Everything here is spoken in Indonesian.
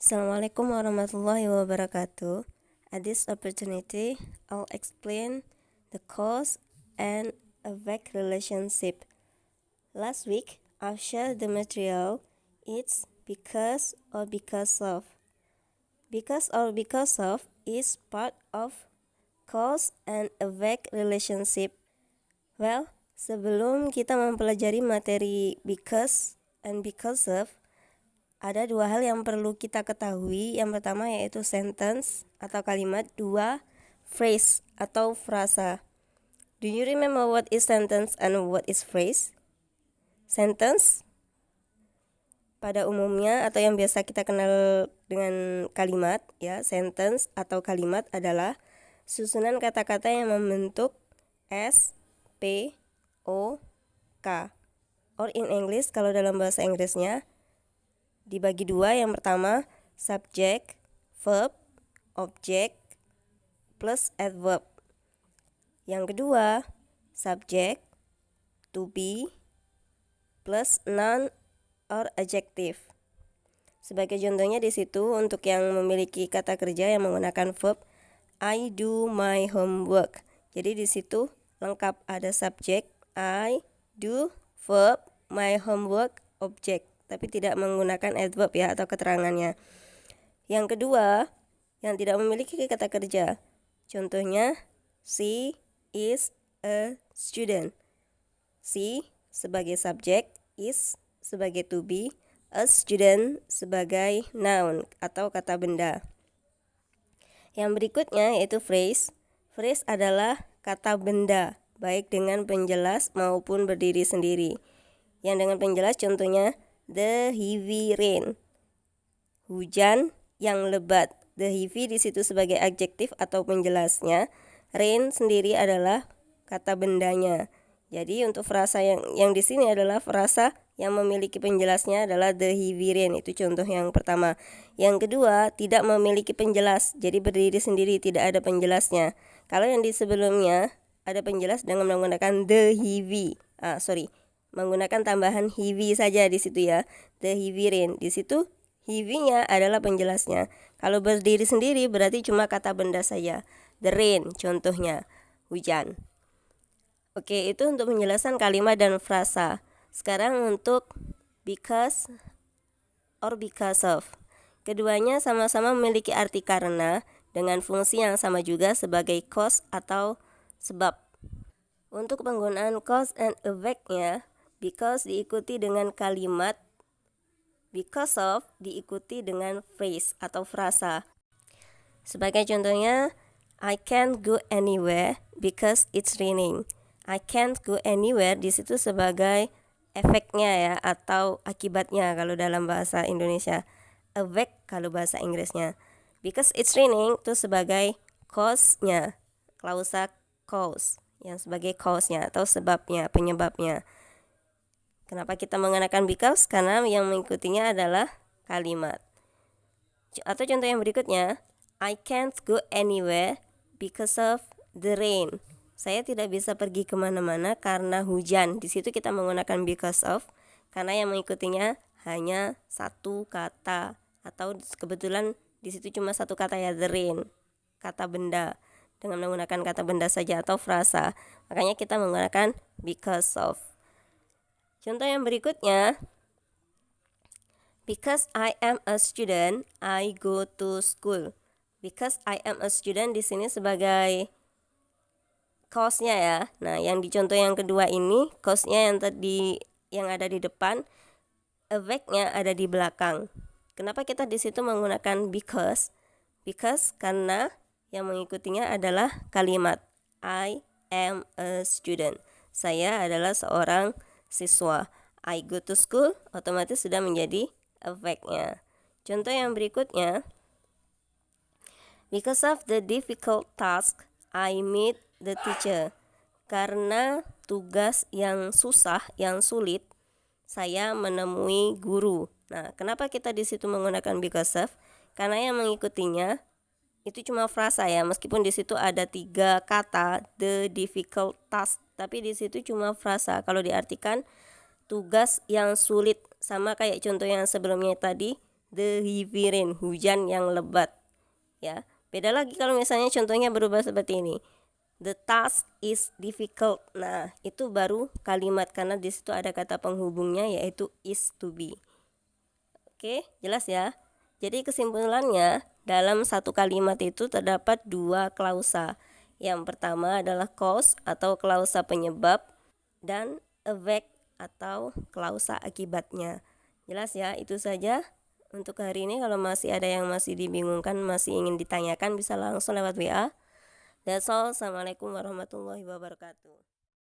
Assalamualaikum warahmatullahi wabarakatuh. At this opportunity, I'll explain the cause and effect relationship. Last week, I've shared the material it's because or because of. Because or because of is part of cause and effect relationship. Well, sebelum kita mempelajari materi because and because of, ada dua hal yang perlu kita ketahui. Yang pertama yaitu sentence atau kalimat, dua phrase atau frasa. Do you remember what is sentence and what is phrase? Sentence pada umumnya atau yang biasa kita kenal dengan kalimat, ya, sentence atau kalimat adalah susunan kata-kata yang membentuk S, P, O, K. Or in English, kalau dalam bahasa Inggrisnya dibagi dua. Yang pertama subject, verb, object, plus adverb. Yang kedua subject, to be, plus noun or adjective. Sebagai contohnya di situ untuk yang memiliki kata kerja yang menggunakan verb, I do my homework. Jadi di situ lengkap, ada subject I do, verb my homework, object, tapi tidak menggunakan adverb ya atau keterangannya. Yang kedua, yang tidak memiliki kata kerja. Contohnya, she is a student. She sebagai subjek, is sebagai to be, a student sebagai noun atau kata benda. Yang berikutnya yaitu phrase. Phrase adalah kata benda, baik dengan penjelas maupun berdiri sendiri. Yang dengan penjelas contohnya the heavy rain, hujan yang lebat. The heavy di situ sebagai adjektif atau penjelasnya. Rain sendiri adalah kata bendanya. Jadi untuk frasa yang di sini adalah frasa yang memiliki penjelasnya adalah the heavy rain. Itu contoh yang pertama. Yang kedua tidak memiliki penjelas, jadi berdiri sendiri, tidak ada penjelasnya. Kalau yang di sebelumnya ada penjelas dengan menggunakan the heavy. Menggunakan tambahan heavy saja di situ ya. The heavy rain. Di situ heavy-nya adalah penjelasnya. Kalau berdiri sendiri berarti cuma kata benda saja. The rain contohnya, hujan. Oke, itu untuk penjelasan kalimat dan frasa. Sekarang untuk because or because of. Keduanya sama-sama memiliki arti karena dengan fungsi yang sama juga sebagai cause atau sebab. Untuk penggunaan cause and effect-nya, because diikuti dengan kalimat, because of diikuti dengan phrase atau frasa. Sebagai contohnya, I can't go anywhere because it's raining. I can't go anywhere di situ sebagai efeknya ya atau akibatnya kalau dalam bahasa Indonesia. Effect kalau bahasa Inggrisnya. Because it's raining itu sebagai cause-nya, klausa cause yang sebagai cause-nya atau sebabnya, penyebabnya. Kenapa kita mengenakan because? Karena yang mengikutinya adalah kalimat. Atau contoh yang berikutnya, I can't go anywhere because of the rain. Saya tidak bisa pergi kemana-mana karena hujan. Di situ kita menggunakan because of, karena yang mengikutinya hanya satu kata atau kebetulan di situ cuma satu kata ya, the rain, kata benda, dengan menggunakan kata benda saja atau frasa. Makanya kita menggunakan because of. Contoh yang berikutnya, because I am a student, I go to school. Because I am a student di sini sebagai cause-nya ya. Nah, yang di contoh yang kedua ini, cause-nya yang ada di depan, effect-nya ada di belakang. Kenapa kita di situ menggunakan because? Because karena yang mengikutinya adalah kalimat I am a student. Saya adalah seorang siswa. I go to school otomatis sudah menjadi efeknya. Contoh yang berikutnya, because of the difficult task I meet the teacher. Karena tugas yang susah, yang sulit, saya menemui guru. Nah, kenapa kita di situ menggunakan because of? Karena yang mengikutinya itu cuma frasa ya, meskipun di situ ada 3 kata the difficult task, tapi di situ cuma frasa. Kalau diartikan tugas yang sulit, sama kayak contoh yang sebelumnya tadi, the heavy rain, hujan yang lebat. Ya, beda lagi kalau misalnya contohnya berubah seperti ini. The task is difficult. Nah, itu baru kalimat karena di situ ada kata penghubungnya yaitu is to be. Oke, jelas ya. Jadi kesimpulannya, dalam satu kalimat itu terdapat dua klausa. Yang pertama adalah cause atau klausa penyebab dan effect atau klausa akibatnya. Jelas ya, itu saja untuk hari ini. Kalau masih ada yang masih dibingungkan, masih ingin ditanyakan, bisa langsung lewat WA. That's all. Assalamualaikum warahmatullahi wabarakatuh.